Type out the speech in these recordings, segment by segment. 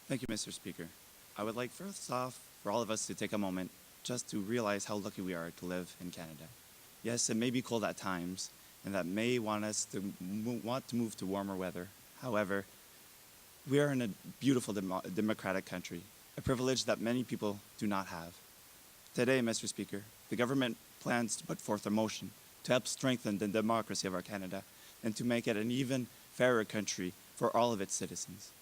Thank you, Mr. Speaker. I would like first off for all of us to take a moment just to realize how lucky we are to live in Canada. Yes, it may be cold at times, and that may want us to want to move to warmer weather. However, we are in a beautiful democratic country, a privilege that many people do not have. Today, Mr. Speaker, the government plans to put forth a motion to help strengthen the democracy of our Canada and to make it an even fairer country for all of its citizens.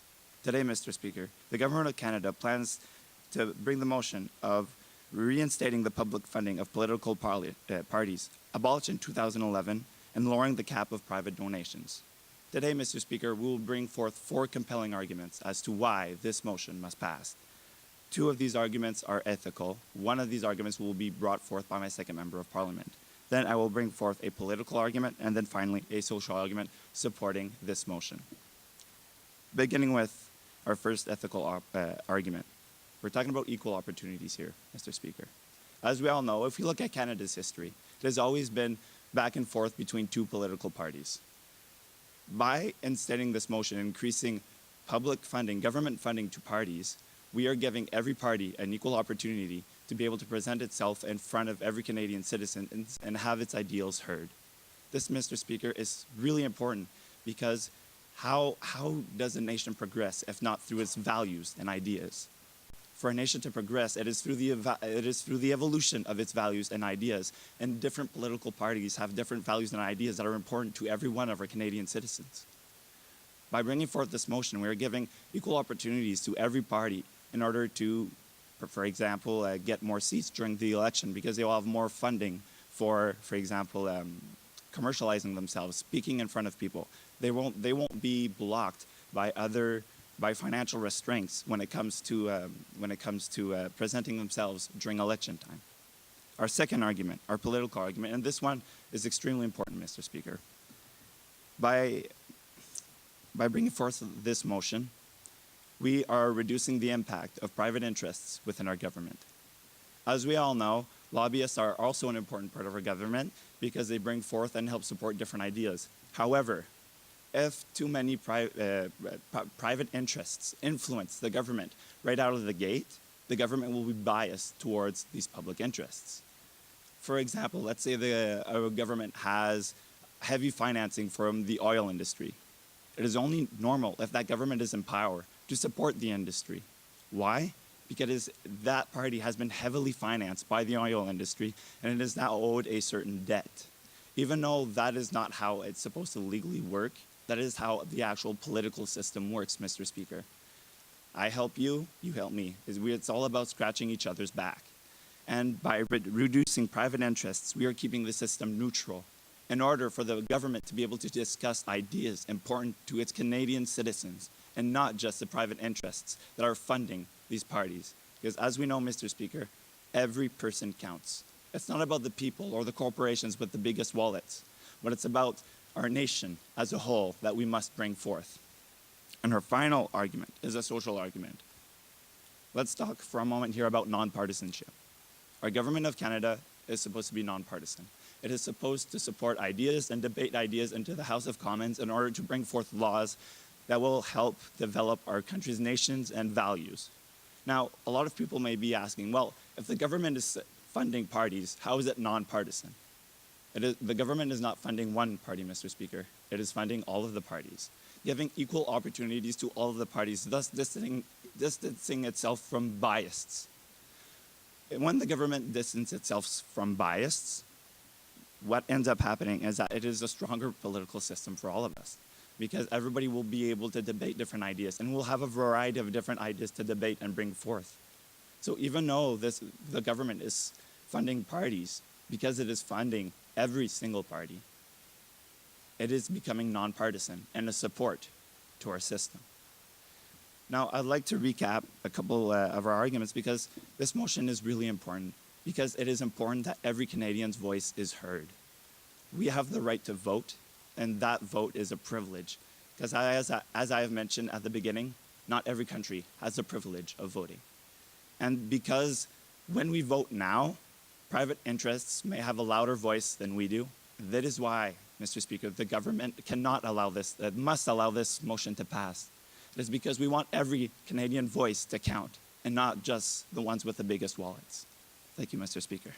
Today, Mr. Speaker, the Government of Canada plans to bring the motion of reinstating the public funding of political parties, abolished in 2011, and lowering the cap of private donations. Today, Mr. Speaker, we will bring forth 4 compelling arguments as to why this motion must pass. 2 of these arguments are ethical. 1 of these arguments will be brought forth by my second member of Parliament. Then I will bring forth a political argument, and then finally a social argument supporting this motion. Beginning with our first ethical argument. We're talking about equal opportunities here, Mr. Speaker. As we all know, if we look at Canada's history, it has always been back and forth between 2 political parties. By instating this motion, increasing public funding, government funding to parties, we are giving every party an equal opportunity to be able to present itself in front of every Canadian citizen and have its ideals heard. This, Mr. Speaker, is really important because how does a nation progress if not through its values and ideas? For a nation to progress, it is through the evolution of its values and ideas, and different political parties have different values and ideas that are important to every one of our Canadian citizens. By bringing forth this motion, we are giving equal opportunities to every party in order to, for example, get more seats during the election because they will have more funding for example, commercializing themselves, speaking in front of people. They won't be blocked by financial restraints when it comes to presenting themselves during election time. Our second argument, our political argument, and this one is extremely important, Mr. Speaker. By bringing forth this motion, we are reducing the impact of private interests within our government. As we all know, lobbyists are also an important part of our government because they bring forth and help support different ideas. However, if too many private interests influence the government right out of the gate, the government will be biased towards these public interests. For example, let's say our government has heavy financing from the oil industry. It is only normal if that government is in power to support the industry. Why? Because that party has been heavily financed by the oil industry and it is now owed a certain debt. Even though that is not how it's supposed to legally work, that is how the actual political system works, Mr. Speaker. I help you, you help me. It's all about scratching each other's back. And by reducing private interests, we are keeping the system neutral in order for the government to be able to discuss ideas important to its Canadian citizens and not just the private interests that are funding these parties. Because as we know, Mr. Speaker, every person counts. It's not about the people or the corporations with the biggest wallets, but it's about our nation as a whole that we must bring forth. And our final argument is a social argument. Let's talk for a moment here about nonpartisanship. Our government of Canada is supposed to be nonpartisan. It is supposed to support ideas and debate ideas into the House of Commons in order to bring forth laws that will help develop our country's nations and values. Now, a lot of people may be asking, well, if the government is funding parties, how is it nonpartisan? The government is not funding one party, Mr. Speaker. It is funding all of the parties, giving equal opportunities to all of the parties, thus distancing itself from biases. When the government distances itself from biases, what ends up happening is that it is a stronger political system for all of us, because everybody will be able to debate different ideas, and we'll have a variety of different ideas to debate and bring forth. So even though the government is funding parties, because it is funding every single party, it is becoming nonpartisan and a support to our system. Now, I'd like to recap a couple of our arguments because this motion is really important, because it is important that every Canadian's voice is heard. We have the right to vote, and that vote is a privilege, because as I have mentioned at the beginning, not every country has the privilege of voting. And because when we vote now, private interests may have a louder voice than we do. That is why, Mr. Speaker, the government cannot allow this, must allow this motion to pass. It is because we want every Canadian voice to count and not just the ones with the biggest wallets. Thank you, Mr. Speaker.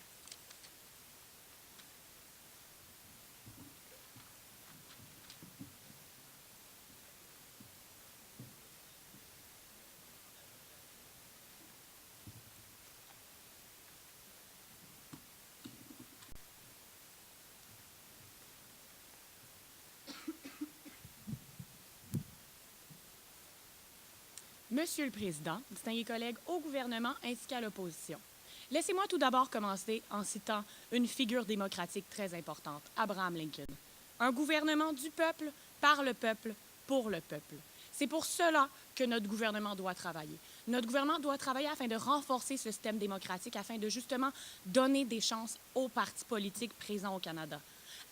Monsieur le Président, distingués collègues au gouvernement ainsi qu'à l'opposition, laissez-moi tout d'abord commencer en citant une figure démocratique très importante, Abraham Lincoln. Un gouvernement du peuple, par le peuple, pour le peuple. C'est pour cela que notre gouvernement doit travailler. Notre gouvernement doit travailler afin de renforcer ce système démocratique, afin de justement donner des chances aux partis politiques présents au Canada.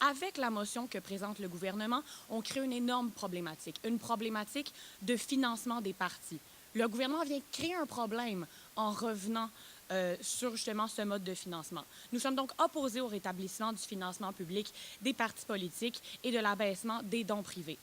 Avec la motion que présente le gouvernement, on crée une énorme problématique, une problématique de financement des partis. Le gouvernement vient créer un problème en revenant sur justement ce mode de financement. Nous sommes donc opposés au rétablissement du financement public des partis politiques et de l'abaissement des dons privés.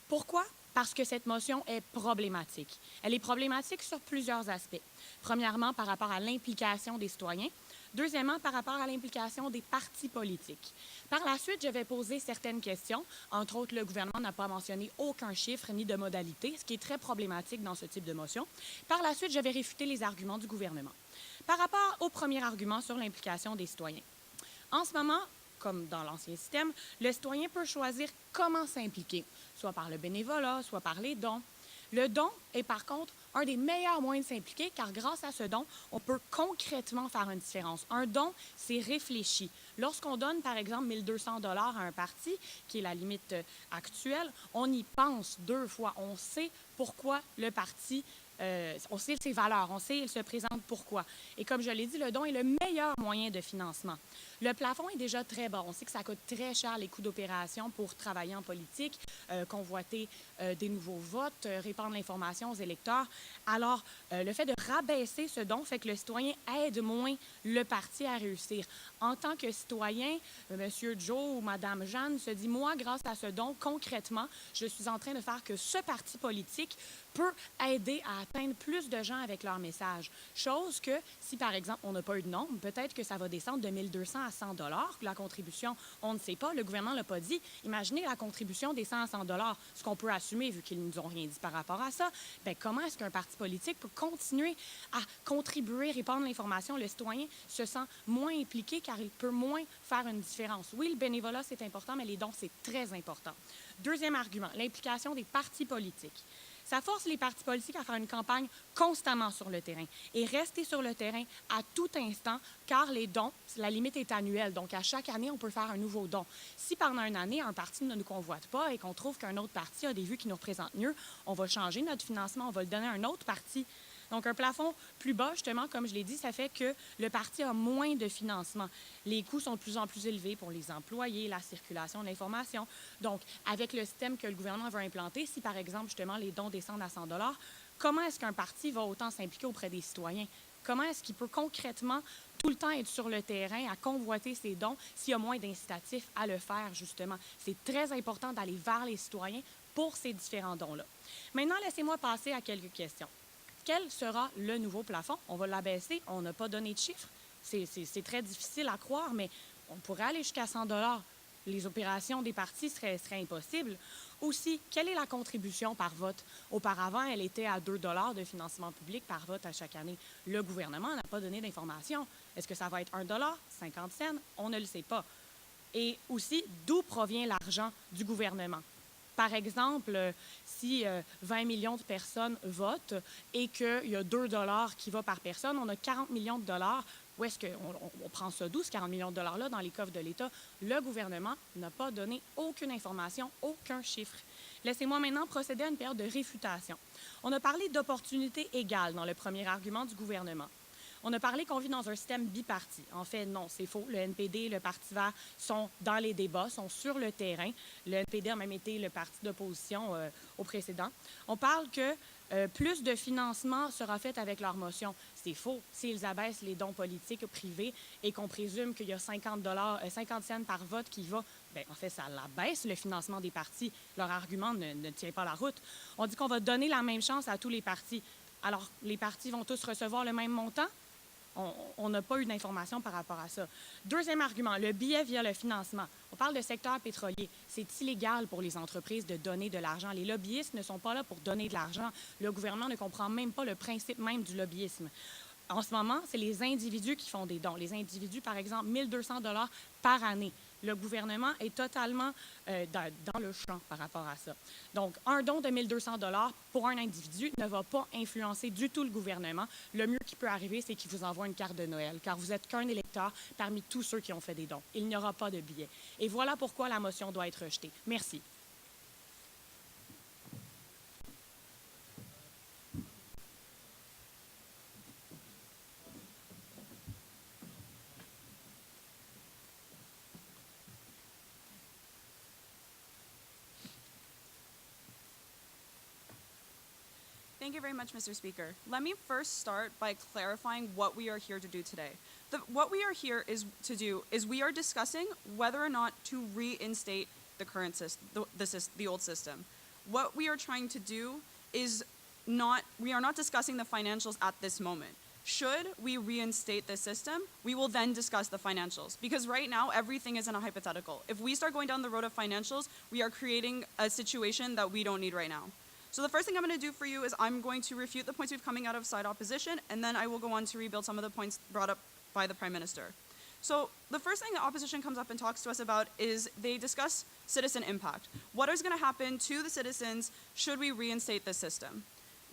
Pourquoi? Parce que cette motion est problématique. Elle est problématique sur plusieurs aspects. Premièrement, par rapport à l'implication des citoyens. Deuxièmement, par rapport à l'implication des partis politiques. Par la suite, je vais poser certaines questions. Entre autres, le gouvernement n'a pas mentionné aucun chiffre ni de modalité, ce qui est très problématique dans ce type de motion. Par la suite, je vais réfuter les arguments du gouvernement. Par rapport au premier argument sur l'implication des citoyens. En ce moment, comme dans l'ancien système, le citoyen peut choisir comment s'impliquer, soit par le bénévolat, soit par les dons. Le don est par contre un des meilleurs moyens de s'impliquer car grâce à ce don, on peut concrètement faire une différence. Un don, c'est réfléchi. Lorsqu'on donne, par exemple, 1 200 $ à un parti, qui est la limite actuelle, on y pense 2 fois. On sait pourquoi le parti, on sait ses valeurs, on sait il se présente pourquoi. Et comme je l'ai dit, le don est le meilleur moyen de financement. Le plafond est déjà très bas. On sait que ça coûte très cher les coûts d'opération pour travailler en politique, convoiter des nouveaux votes, répandre l'information aux électeurs. Alors, le fait de rabaisser ce don fait que le citoyen aide moins le parti à réussir. En tant que citoyen, M. Joe ou Mme Jeanne se dit, moi, grâce à ce don, concrètement, je suis en train de faire que ce parti politique peut aider à atteindre plus de gens avec leur message. Chose que, si par exemple, on n'a pas eu de nombre, peut-être que ça va descendre de 1 200 à 100 $. La contribution, on ne sait pas, le gouvernement ne l'a pas dit. Imaginez la contribution des 100 à 100 $, ce qu'on peut assumer vu qu'ils ne nous ont rien dit par rapport à ça. Bien, comment est-ce qu'un parti politique peut continuer à contribuer, répandre l'information? Le citoyen se sent moins impliqué car il peut moins faire une différence. Oui, le bénévolat, c'est important, mais les dons, c'est très important. Deuxième argument, l'implication des partis politiques. Ça force les partis politiques à faire une campagne constamment sur le terrain et rester sur le terrain à tout instant, car les dons, la limite est annuelle. Donc, à chaque année, on peut faire un nouveau don. Si pendant une année, un parti ne nous convoite pas et qu'on trouve qu'un autre parti a des vues qui nous représentent mieux, on va changer notre financement, on va le donner à un autre parti. Donc, un plafond plus bas, justement, comme je l'ai dit, ça fait que le parti a moins de financement. Les coûts sont de plus en plus élevés pour les employés, la circulation de l'information. Donc, avec le système que le gouvernement veut implanter, si, par exemple, justement, les dons descendent à 100 $, comment est-ce qu'un parti va autant s'impliquer auprès des citoyens? Comment est-ce qu'il peut concrètement tout le temps être sur le terrain à convoiter ses dons s'il y a moins d'incitatifs à le faire, justement? C'est très important d'aller vers les citoyens pour ces différents dons-là. Maintenant, laissez-moi passer à quelques questions. Quel sera le nouveau plafond? On va l'abaisser, on n'a pas donné de chiffres. C'est très difficile à croire, mais on pourrait aller jusqu'à 100 $. Les opérations des partis seraient impossibles. Aussi, quelle est la contribution par vote? Auparavant, elle était à 2 $ de financement public par vote à chaque année. Le gouvernement n'a pas donné d'informations. Est-ce que ça va être 1 $, 50 cents? On ne le sait pas. Et aussi, d'où provient l'argent du gouvernement? Par exemple, si 20 millions de personnes votent et qu'il y a 2 $ qui va par personne, on a 40 millions de dollars. Où est-ce qu'on prend ça d'où, ce 40 millions de dollars-là, dans les coffres de l'État? Le gouvernement n'a pas donné aucune information, aucun chiffre. Laissez-moi maintenant procéder à une période de réfutation. On a parlé d'opportunités égales dans le premier argument du gouvernement. On a parlé qu'on vit dans un système biparti. En fait, non, c'est faux. Le NPD et le Parti vert sont dans les débats, sont sur le terrain. Le NPD a même été le parti d'opposition au précédent. On parle que plus de financement sera fait avec leur motion. C'est faux. S'ils abaissent les dons politiques privés et qu'on présume qu'il y a 50 cents par vote qui va, bien, en fait, ça abaisse le financement des partis. Leur argument ne tient pas la route. On dit qu'on va donner la même chance à tous les partis. Alors, les partis vont tous recevoir le même montant? On n'a pas eu d'informations par rapport à ça. Deuxième argument, le biais via le financement. On parle de secteur pétrolier. C'est illégal pour les entreprises de donner de l'argent. Les lobbyistes ne sont pas là pour donner de l'argent. Le gouvernement ne comprend même pas le principe même du lobbyisme. En ce moment, c'est les individus qui font des dons. Les individus, par exemple, 1 200 $ par année. Le gouvernement est totalement dans le champ par rapport à ça. Donc, un don de 1 200 $ pour un individu ne va pas influencer du tout le gouvernement. Le mieux qui peut arriver, c'est qu'il vous envoie une carte de Noël, car vous n'êtes qu'un électeur parmi tous ceux qui ont fait des dons. Il n'y aura pas de billets. Et voilà pourquoi la motion doit être rejetée. Merci. Thank you very much, Mr. Speaker. Let me first start by clarifying what we are here to do today. What we are here to do is we are discussing whether or not to reinstate the current system, the old system. What we are trying to do is we are not discussing the financials at this moment. Should we reinstate the system, we will then discuss the financials. Because right now, everything is in a hypothetical. If we start going down the road of financials, we are creating a situation that we don't need right now. So the first thing I'm going to do for you is I'm going to refute the points we've coming out of side opposition, and then I will go on to rebuild some of the points brought up by the Prime Minister. So the first thing the opposition comes up and talks to us about is they discuss citizen impact. What is going to happen to the citizens should we reinstate this system?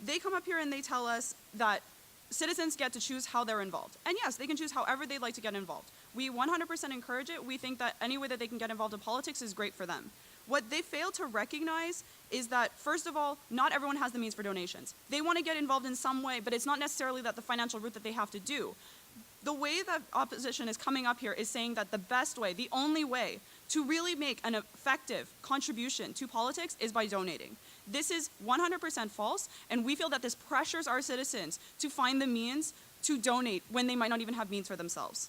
They come up here and they tell us that citizens get to choose how they're involved. And yes, they can choose however they'd like to get involved. We 100% encourage it. We think that any way that they can get involved in politics is great for them. What they fail to recognize is that, first of all, not everyone has the means for donations. They want to get involved in some way, but it's not necessarily that the financial route that they have to do. The way that opposition is coming up here is saying that the best way, the only way to really make an effective contribution to politics is by donating. This is 100% false, and we feel that this pressures our citizens to find the means to donate when they might not even have means for themselves.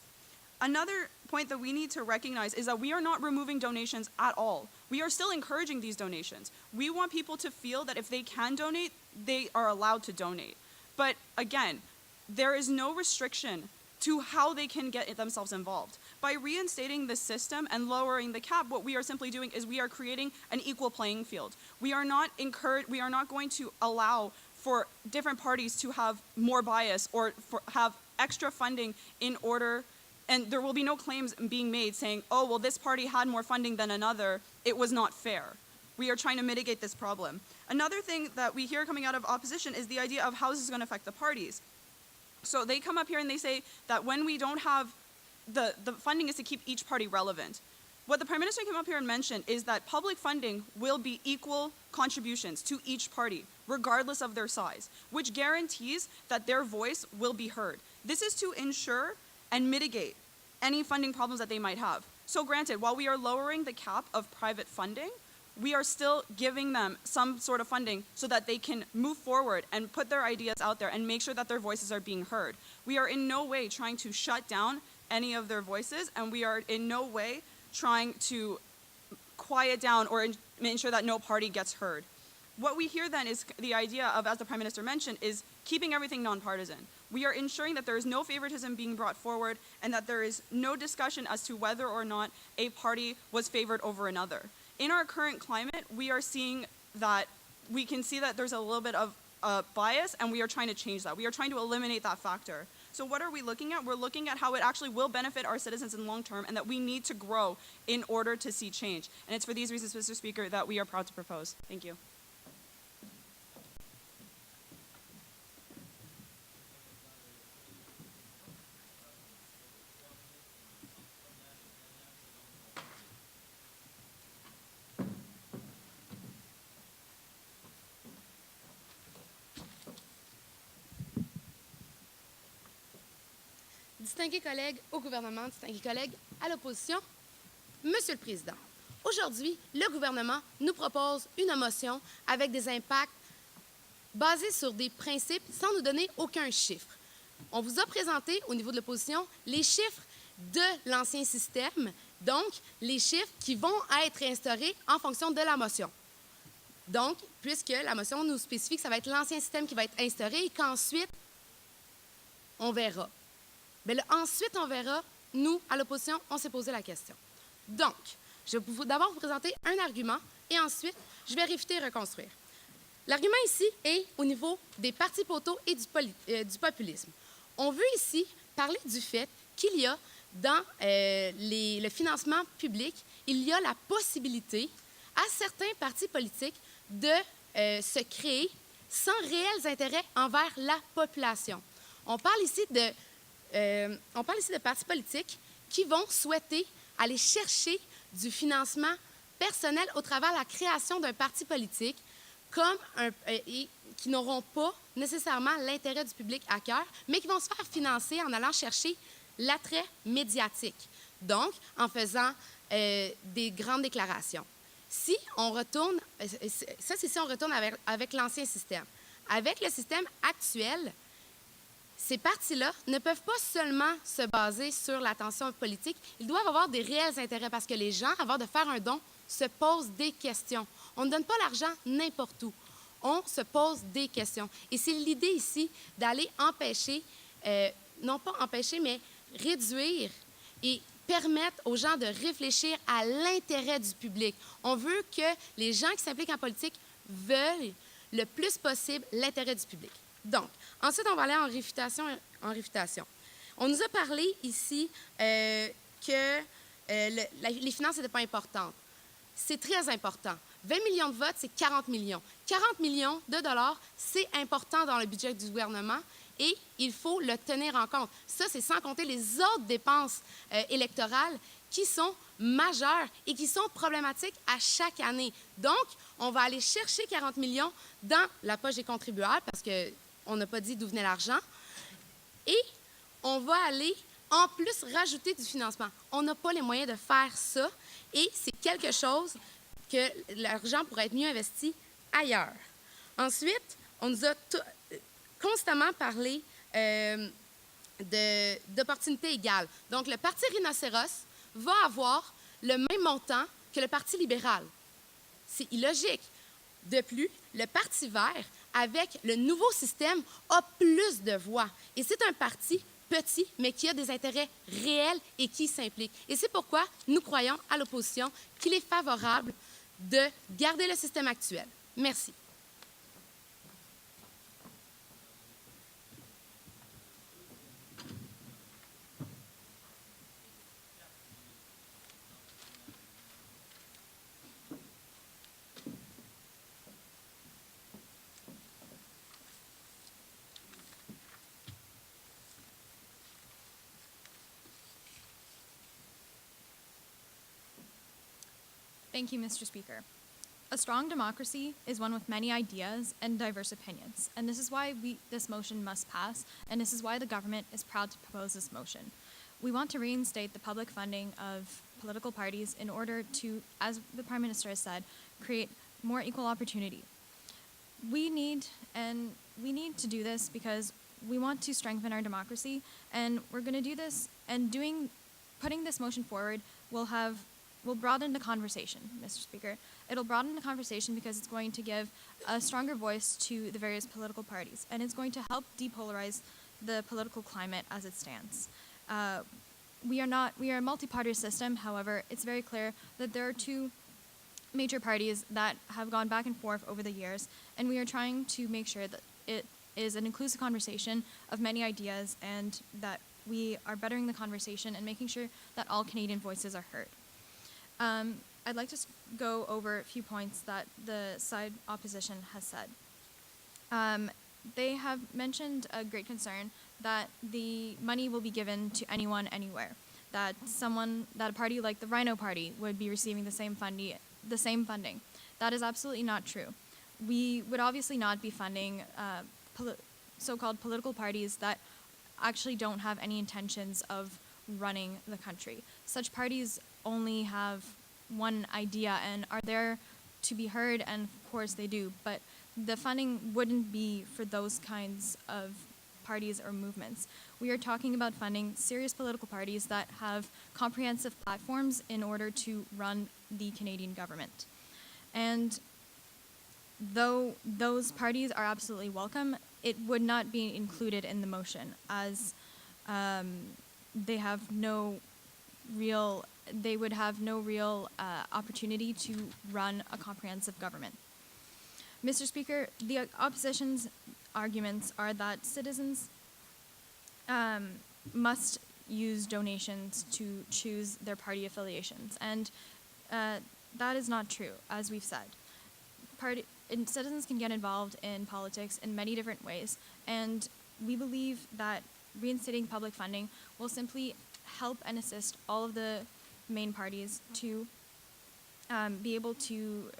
Another point that we need to recognize is that we are not removing donations at all. We are still encouraging these donations. We want people to feel that if they can donate, they are allowed to donate. But again, there is no restriction to how they can get themselves involved. By reinstating the system and lowering the cap, what we are simply doing is we are creating an equal playing field. We are not going to allow for different parties to have more bias or have extra funding in order. And there will be no claims being made saying, oh, well, this party had more funding than another. It was not fair. We are trying to mitigate this problem. Another thing that we hear coming out of opposition is the idea of how this is going to affect the parties. So they come up here and they say that when we don't have the funding is to keep each party relevant. What the Prime Minister came up here and mentioned is that public funding will be equal contributions to each party, regardless of their size, which guarantees that their voice will be heard. This is to ensure and mitigate any funding problems that they might have. So granted, while we are lowering the cap of private funding, we are still giving them some sort of funding so that they can move forward and put their ideas out there and make sure that their voices are being heard. We are in no way trying to shut down any of their voices, and we are in no way trying to quiet down or ensure that no party gets heard. What we hear then is the idea of, as the Prime Minister mentioned, is keeping everything nonpartisan. We are ensuring that there is no favoritism being brought forward and that there is no discussion as to whether or not a party was favored over another. In our current climate, we are seeing that we can see that there's a little bit of bias, and we are trying to change that. We are trying to eliminate that factor. So what are we looking at? We're looking at how it actually will benefit our citizens in the long term and that we need to grow in order to see change. And it's for these reasons, Mr. Speaker, that we are proud to propose. Thank you. Distingués collègues au gouvernement, distingués collègues à l'opposition, Monsieur le Président, aujourd'hui, le gouvernement nous propose une motion avec des impacts basés sur des principes sans nous donner aucun chiffre. On vous a présenté, au niveau de l'opposition, les chiffres de l'ancien système, donc les chiffres qui vont être instaurés en fonction de la motion. Donc, puisque la motion nous spécifie que ça va être l'ancien système qui va être instauré et qu'ensuite, on verra. Mais ensuite, on verra, nous, à l'opposition, on s'est posé la question. Donc, je vais d'abord vous présenter un argument et ensuite, je vais réfuter et reconstruire. L'argument ici est au niveau des partis poteaux et du populisme. On veut ici parler du fait qu'il y a dans le financement public, il y a la possibilité à certains partis politiques de se créer sans réels intérêts envers la population. On parle ici de partis politiques qui vont souhaiter aller chercher du financement personnel au travers de la création d'un parti politique et qui n'auront pas nécessairement l'intérêt du public à cœur, mais qui vont se faire financer en allant chercher l'attrait médiatique, donc en faisant des grandes déclarations. Si on retourne, ça c'est si on retourne avec l'ancien système. Avec le système actuel, ces partis-là ne peuvent pas seulement se baser sur l'attention politique, ils doivent avoir des réels intérêts parce que les gens, avant de faire un don, se posent des questions. On ne donne pas l'argent n'importe où. On se pose des questions. Et c'est l'idée ici d'aller empêcher, non pas empêcher, mais réduire et permettre aux gens de réfléchir à l'intérêt du public. On veut que les gens qui s'impliquent en politique veulent le plus possible l'intérêt du public. Donc, ensuite, on va aller en réfutation. On nous a parlé ici que les finances n'étaient pas importantes. C'est très important. 20 millions de votes, c'est 40 millions. 40 millions de dollars, c'est important dans le budget du gouvernement et il faut le tenir en compte. Ça, c'est sans compter les autres dépenses électorales qui sont majeures et qui sont problématiques à chaque année. Donc, on va aller chercher 40 millions dans la poche des contribuables parce qu'on n'a pas dit d'où venait l'argent. Et on va aller, en plus, rajouter du financement. On n'a pas les moyens de faire ça et c'est quelque chose que l'argent pourrait être mieux investi ailleurs. Ensuite, on nous a constamment parlé d'opportunités égales. Donc, le Parti rhinocéros va avoir le même montant que le Parti libéral. C'est illogique. De plus, le Parti vert, avec le nouveau système, a plus de voix. Et c'est un parti petit, mais qui a des intérêts réels et qui s'implique. Et c'est pourquoi nous croyons à l'opposition qu'il est favorable de garder le système actuel. Merci. Thank you, Mr. Speaker. A strong democracy is one with many ideas and diverse opinions, and this is why this motion must pass, and this is why the government is proud to propose this motion. We want to reinstate the public funding of political parties in order to, as the Prime Minister has said, create more equal opportunity. We need to do this because we want to strengthen our democracy, and we're going to do this, and putting this motion forward will broaden the conversation, Mr. Speaker. It'll broaden the conversation because it's going to give a stronger voice to the various political parties, and it's going to help depolarize the political climate as it stands. We are a multi-party system. However, it's very clear that there are two major parties that have gone back and forth over the years, and we are trying to make sure that it is an inclusive conversation of many ideas and that we are bettering the conversation and making sure that all Canadian voices are heard. I'd like to go over a few points that the side opposition has said. They have mentioned a great concern that the money will be given to anyone, anywhere. That a party like the Rhino Party would be receiving the same funding. That is absolutely not true. We would obviously not be funding so-called political parties that actually don't have any intentions of running the country. Such parties only have one idea and are there to be heard, and of course they do, but the funding wouldn't be for those kinds of parties or movements. We are talking about funding serious political parties that have comprehensive platforms in order to run the Canadian government. And though those parties are absolutely welcome, it would not be included in the motion as they would have no real opportunity to run a comprehensive government. Mr. Speaker, the opposition's arguments are that citizens must use donations to choose their party affiliations, and that is not true, as we've said. Citizens can get involved in politics in many different ways, and we believe that reinstating public funding will simply help and assist all of the main parties to be able to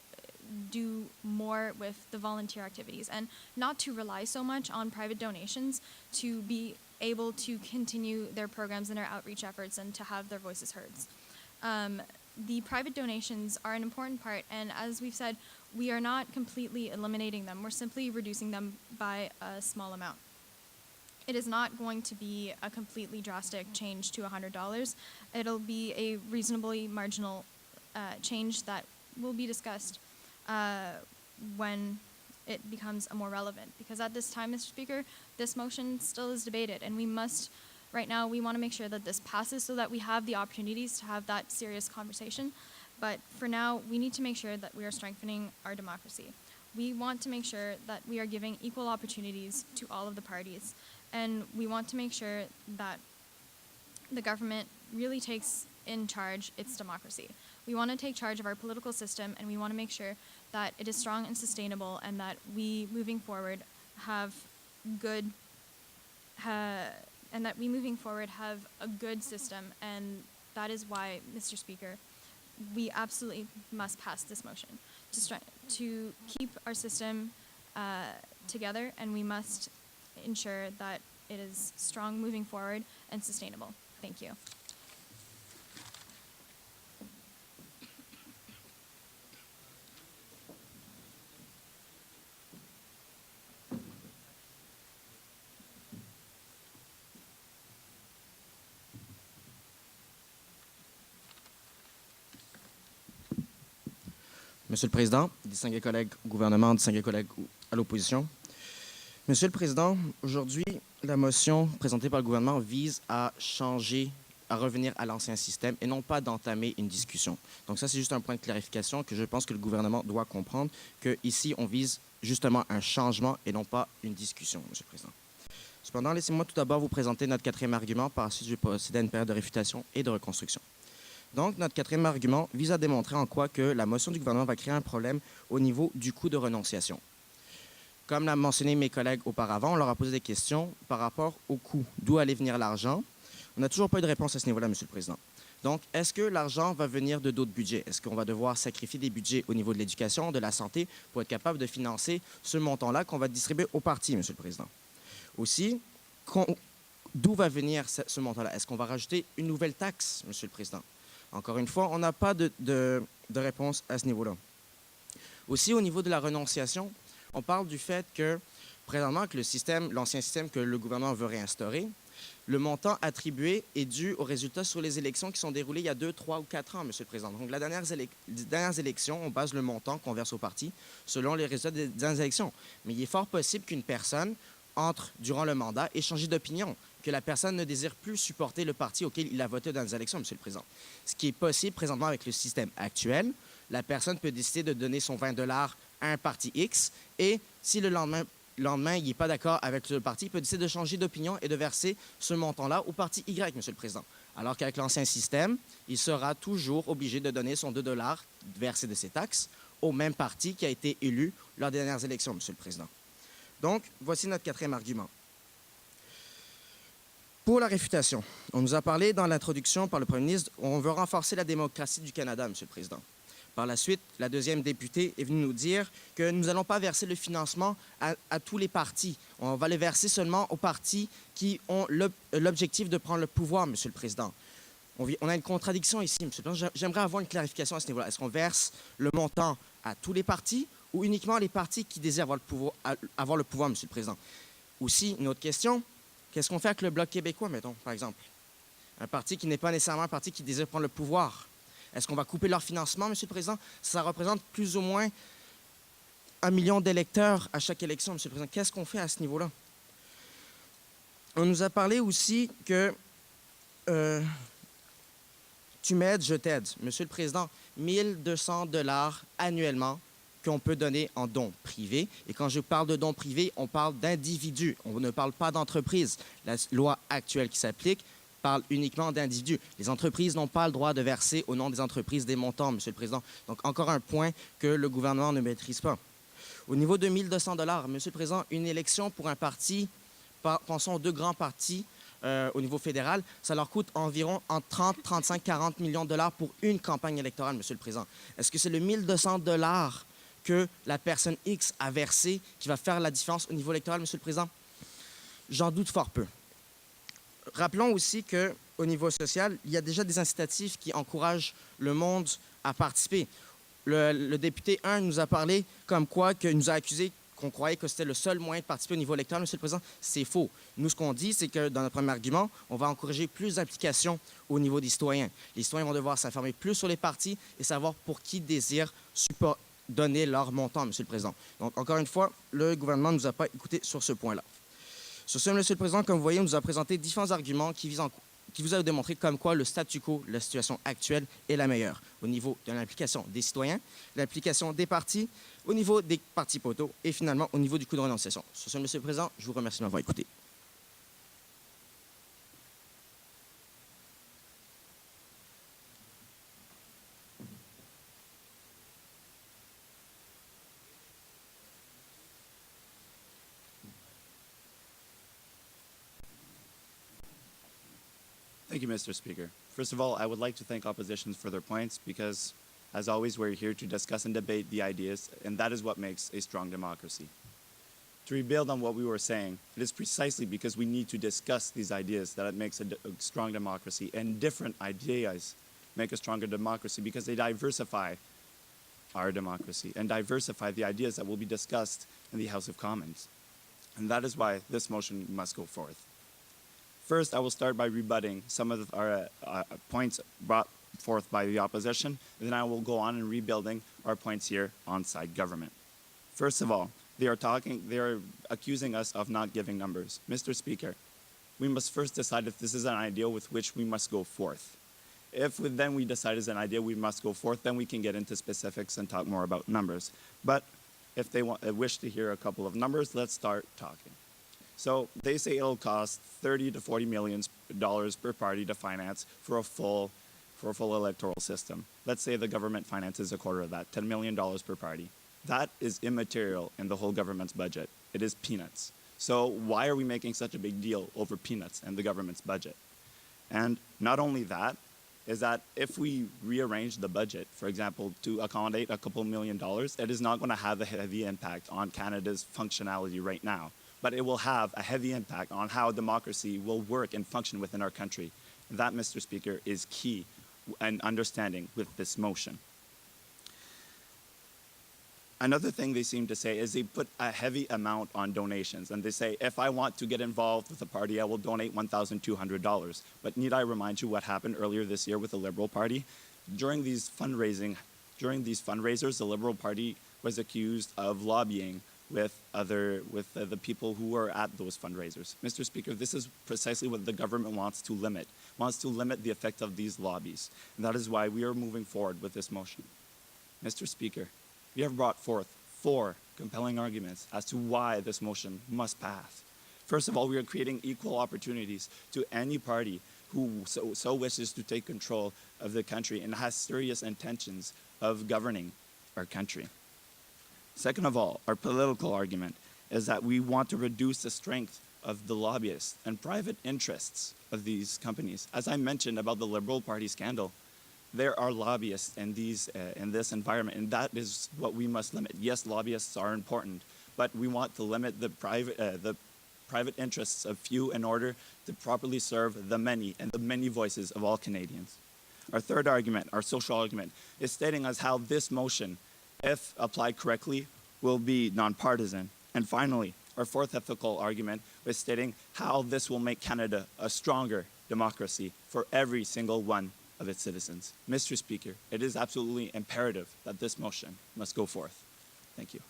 do more with the volunteer activities and not to rely so much on private donations to be able to continue their programs and their outreach efforts and to have their voices heard. The private donations are an important part, and as we've said, we are not completely eliminating them. We're simply reducing them by a small amount. It is not going to be a completely drastic change to $100. It'll be a reasonably marginal change that will be discussed when it becomes more relevant. Because at this time, Mr. Speaker, this motion still is debated, and right now, we want to make sure that this passes so that we have the opportunities to have that serious conversation. But for now, we need to make sure that we are strengthening our democracy. We want to make sure that we are giving equal opportunities to all of the parties. And we want to make sure that the government really takes in charge its democracy. We want to take charge of our political system, and we want to make sure that it is strong and sustainable, and that we, moving forward, have a good system. And that is why, Mr. Speaker, we absolutely must pass this motion to keep our system together, and we must ensure that it is strong moving forward and sustainable. Thank you. Monsieur le Président, distingués collègues au gouvernement, distingués collègues à l'opposition. Monsieur le Président, aujourd'hui, la motion présentée par le gouvernement vise à revenir à l'ancien système et non pas d'entamer une discussion. Donc ça, c'est juste un point de clarification que je pense que le gouvernement doit comprendre, qu'ici, on vise justement un changement et non pas une discussion, Monsieur le Président. Cependant, laissez-moi tout d'abord vous présenter notre quatrième argument. Par la suite, je vais procéder à une période de réfutation et de reconstruction. Donc, notre quatrième argument vise à démontrer en quoi que la motion du gouvernement va créer un problème au niveau du coût de renonciation. Comme l'a mentionné mes collègues auparavant, on leur a posé des questions par rapport au coût. D'où allait venir l'argent? On n'a toujours pas eu de réponse à ce niveau-là, Monsieur le Président. Donc, est-ce que l'argent va venir de d'autres budgets? Est-ce qu'on va devoir sacrifier des budgets au niveau de l'éducation, de la santé, pour être capable de financer ce montant-là qu'on va distribuer aux partis, Monsieur le Président? Aussi, d'où va venir ce montant-là? Est-ce qu'on va rajouter une nouvelle taxe, Monsieur le Président? Encore une fois, on n'a pas de réponse à ce niveau-là. Aussi, au niveau de la renonciation, on parle du fait que, présentement, avec l'ancien système que le gouvernement veut réinstaurer, le montant attribué est dû aux résultats sur les élections qui sont déroulées il y a 2, 3 ou 4 ans, Monsieur le Président. Donc, les dernières élections, on base le montant qu'on verse au parti selon les résultats des dernières élections. Mais il est fort possible qu'une personne entre durant le mandat et changer d'opinion, que la personne ne désire plus supporter le parti auquel il a voté dans les élections, Monsieur le Président. Ce qui est possible présentement avec le système actuel, la personne peut décider de donner son 20 $ à un parti X et si le lendemain, il n'est pas d'accord avec le parti, il peut décider de changer d'opinion et de verser ce montant-là au parti Y, Monsieur le Président. Alors qu'avec l'ancien système, il sera toujours obligé de donner son 2 $ versé de ses taxes au même parti qui a été élu lors des dernières élections, Monsieur le Président. Donc, voici notre quatrième argument. Pour la réfutation, on nous a parlé dans l'introduction par le Premier ministre, on veut renforcer la démocratie du Canada, Monsieur le Président. Par la suite, la deuxième députée est venue nous dire que nous n'allons pas verser le financement à tous les partis. On va le verser seulement aux partis qui ont l'objectif de prendre le pouvoir, Monsieur le Président. On a une contradiction ici, Monsieur le Président. J'aimerais avoir une clarification à ce niveau-là. Est-ce qu'on verse le montant à tous les partis ou uniquement les partis qui désirent avoir le pouvoir, Monsieur le Président? Aussi, une autre question, Qu'est-ce qu'on fait avec le Bloc québécois, mettons, par exemple? Un parti qui n'est pas nécessairement un parti qui désire prendre le pouvoir. Est-ce qu'on va couper leur financement, Monsieur le Président? Ça représente plus ou moins 1 million d'électeurs à chaque élection, Monsieur le Président. Qu'est-ce qu'on fait à ce niveau-là? On nous a parlé aussi que tu m'aides, je t'aide. Monsieur le Président, 1 200 $ annuellement qu'on peut donner en dons privés. Et quand je parle de dons privés, on parle d'individus. On ne parle pas d'entreprises. La loi actuelle qui s'applique parle uniquement d'individus. Les entreprises n'ont pas le droit de verser au nom des entreprises des montants, Monsieur le Président. Donc, encore un point que le gouvernement ne maîtrise pas. Au niveau de 1 200 $, Monsieur le Président, une élection pour un parti, pensons aux deux grands partis, au niveau fédéral, ça leur coûte environ entre 30, 35, 40 millions de dollars pour une campagne électorale, Monsieur le Président. Est-ce que c'est le 1 200 $ que la personne X a versé qui va faire la différence au niveau électoral, Monsieur le Président? J'en doute fort peu. Rappelons aussi qu'au niveau social, il y a déjà des incitatifs qui encouragent le monde à participer. Le député 1 nous a parlé comme quoi, qu'il nous a accusé qu'on croyait que c'était le seul moyen de participer au niveau électoral, Monsieur le Président. C'est faux. Nous, ce qu'on dit, c'est que dans notre premier argument, on va encourager plus d'implication au niveau des citoyens. Les citoyens vont devoir s'informer plus sur les partis et savoir pour qui désirent donner leur montant, Monsieur le Président. Donc, encore une fois, le gouvernement ne nous a pas écoutés sur ce point-là. Sur ce, Monsieur le Président, comme vous voyez, on nous a présenté différents arguments qui vous a démontré comme quoi le statu quo, la situation actuelle, est la meilleure au niveau de l'implication des citoyens, l'implication des partis, au niveau des partis poteaux et finalement au niveau du coût de renonciation. Sur ce, Monsieur le Président, je vous remercie de m'avoir écouté. Thank you, Mr. Speaker. First of all, I would like to thank oppositions for their points because, as always, we're here to discuss and debate the ideas, and that is what makes a strong democracy. To rebuild on what we were saying, it is precisely because we need to discuss these ideas that it makes a strong democracy, and different ideas make a stronger democracy because they diversify our democracy and diversify the ideas that will be discussed in the House of Commons. And that is why this motion must go forth. First, I will start by rebutting some of our points brought forth by the opposition, and then I will go on and rebuilding our points here on side government. First of all, they are accusing us of not giving numbers. Mr. Speaker, we must first decide if this is an idea with which we must go forth. If then we decide it's an idea we must go forth, then we can get into specifics and talk more about numbers. But if they wish to hear a couple of numbers, let's start talking. So they say it'll cost $30 to $40 million per party to finance for a full electoral system. Let's say the government finances a quarter of that, $10 million per party. That is immaterial in the whole government's budget. It is peanuts. So why are we making such a big deal over peanuts in the government's budget? And not only that, is that if we rearrange the budget, for example, to accommodate a couple $1 million, it is not going to have a heavy impact on Canada's functionality right now. But it will have a heavy impact on how democracy will work and function within our country. That, Mr. Speaker, is key in understanding with this motion. Another thing they seem to say is they put a heavy amount on donations, and they say, if I want to get involved with a party, I will donate $1,200. But need I remind you what happened earlier this year with the Liberal Party? During these fundraisers, the Liberal Party was accused of lobbying with the people who were at those fundraisers. Mr. Speaker, this is precisely what the government wants to limit the effect of these lobbies. And that is why we are moving forward with this motion. Mr. Speaker, we have brought forth 4 compelling arguments as to why this motion must pass. First of all, we are creating equal opportunities to any party who so wishes to take control of the country and has serious intentions of governing our country. Second of all, our political argument is that we want to reduce the strength of the lobbyists and private interests of these companies. As I mentioned about the Liberal Party scandal, there are lobbyists in this environment, and that is what we must limit. Yes, lobbyists are important, but we want to limit the private interests of few in order to properly serve the many and the many voices of all Canadians. Our third argument, our social argument, is stating us how this motion, if applied correctly, will be nonpartisan. And finally, Our fourth ethical argument is stating how this will make Canada a stronger democracy for every single one of its citizens. Mr. Speaker, it is absolutely imperative that this motion must go forth. Thank you.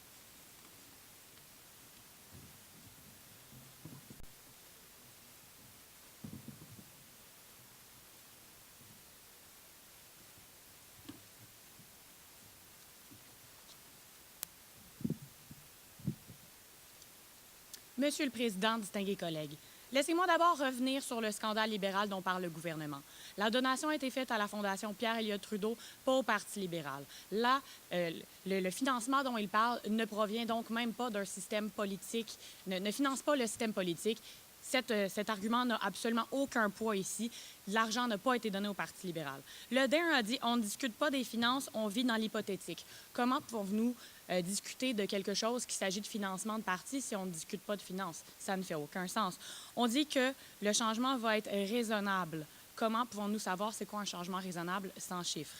Monsieur le Président, distingués collègues, laissez-moi d'abord revenir sur le scandale libéral dont parle le gouvernement. La donation a été faite à la Fondation Pierre-Éliott Trudeau, pas au Parti libéral. Là, le financement dont il parle ne provient donc même pas d'un système politique, ne finance pas le système politique. Cet argument n'a absolument aucun poids ici. L'argent n'a pas été donné au Parti libéral. Le DER a dit « on ne discute pas des finances, on vit dans l'hypothétique ». Comment pouvons-nous discuter de quelque chose qui s'agit de financement de parti si on ne discute pas de finances? Ça ne fait aucun sens. On dit que le changement va être raisonnable. Comment pouvons-nous savoir c'est quoi un changement raisonnable sans chiffres?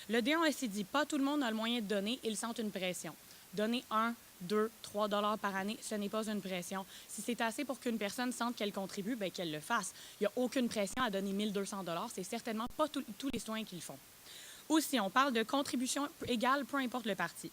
Le DER a aussi dit « pas tout le monde a le moyen de donner, ils sentent une pression ». Donner 1, 2, 3 $ par année, ce n'est pas une pression. Si c'est assez pour qu'une personne sente qu'elle contribue, bien qu'elle le fasse. Il n'y a aucune pression à donner 1 200 $. C'est certainement pas tous les citoyens qui le font. Aussi, on parle de contribution égale, peu importe le parti.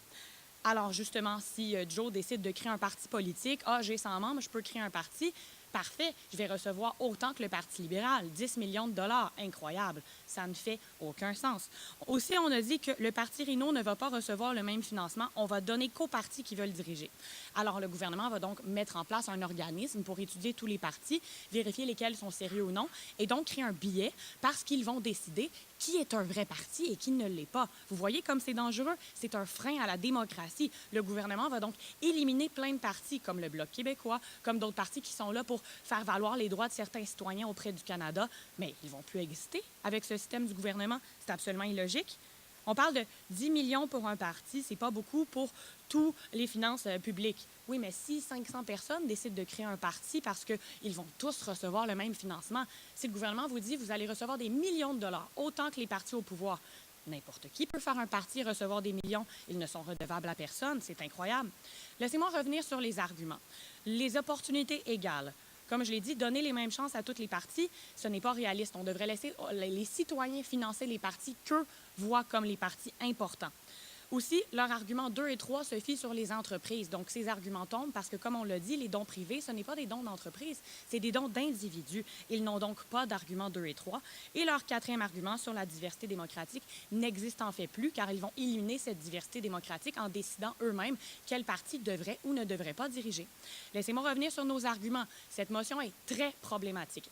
Alors justement, si Joe décide de créer un parti politique, j'ai 100 membres, je peux créer un parti. Parfait, je vais recevoir autant que le Parti libéral, 10 millions de $. Incroyable, ça ne fait aucun sens. Aussi, on a dit que le Parti Rhino ne va pas recevoir le même financement, on va donner qu'aux partis qui veulent diriger. Alors, le gouvernement va donc mettre en place un organisme pour étudier tous les partis, vérifier lesquels sont sérieux ou non, et donc créer un billet parce qu'ils vont décider qui est un vrai parti et qui ne l'est pas. Vous voyez comme c'est dangereux? C'est un frein à la démocratie. Le gouvernement va donc éliminer plein de partis, comme le Bloc québécois, comme d'autres partis qui sont là pour faire valoir les droits de certains citoyens auprès du Canada, mais ils ne vont plus exister avec ce système du gouvernement. C'est absolument illogique. On parle de 10 millions pour un parti, c'est pas beaucoup pour toutes les finances publiques. Oui, mais si 500 personnes décident de créer un parti parce qu'ils vont tous recevoir le même financement, si le gouvernement vous dit vous allez recevoir des millions de dollars, autant que les partis au pouvoir, n'importe qui peut faire un parti et recevoir des millions. Ils ne sont redevables à personne, c'est incroyable. Laissez-moi revenir sur les arguments. Les opportunités égales. Comme je l'ai dit, donner les mêmes chances à toutes les partis, ce n'est pas réaliste. On devrait laisser les citoyens financer les partis qu'eux voient comme les partis importants. Aussi, leurs arguments 2 et 3 se fient sur les entreprises. Donc, ces arguments tombent parce que, comme on l'a dit, les dons privés, ce n'est pas des dons d'entreprise, c'est des dons d'individus. Ils n'ont donc pas d'arguments 2 et 3. Et leur quatrième argument sur la diversité démocratique n'existe en fait plus car ils vont éliminer cette diversité démocratique en décidant eux-mêmes quel parti devrait ou ne devrait pas diriger. Laissez-moi revenir sur nos arguments. Cette motion est très problématique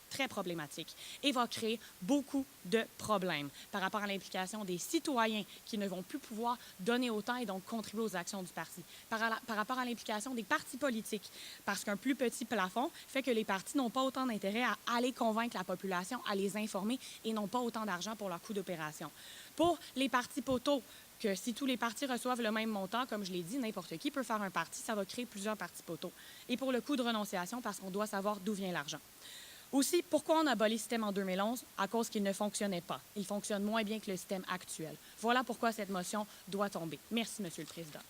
et va créer beaucoup de problèmes par rapport à l'implication des citoyens qui ne vont plus pouvoir donner autant et donc contribuer aux actions du parti. Par rapport à l'implication des partis politiques, parce qu'un plus petit plafond fait que les partis n'ont pas autant d'intérêt à aller convaincre la population, à les informer et n'ont pas autant d'argent pour leur coût d'opération. Pour les partis poteaux, que si tous les partis reçoivent le même montant, comme je l'ai dit, n'importe qui peut faire un parti, ça va créer plusieurs partis poteaux. Et pour le coût de renonciation, parce qu'on doit savoir d'où vient l'argent. Aussi, pourquoi on a aboli le système en 2011? À cause qu'il ne fonctionnait pas. Il fonctionne moins bien que le système actuel. Voilà pourquoi cette motion doit tomber. Merci, Monsieur le Président.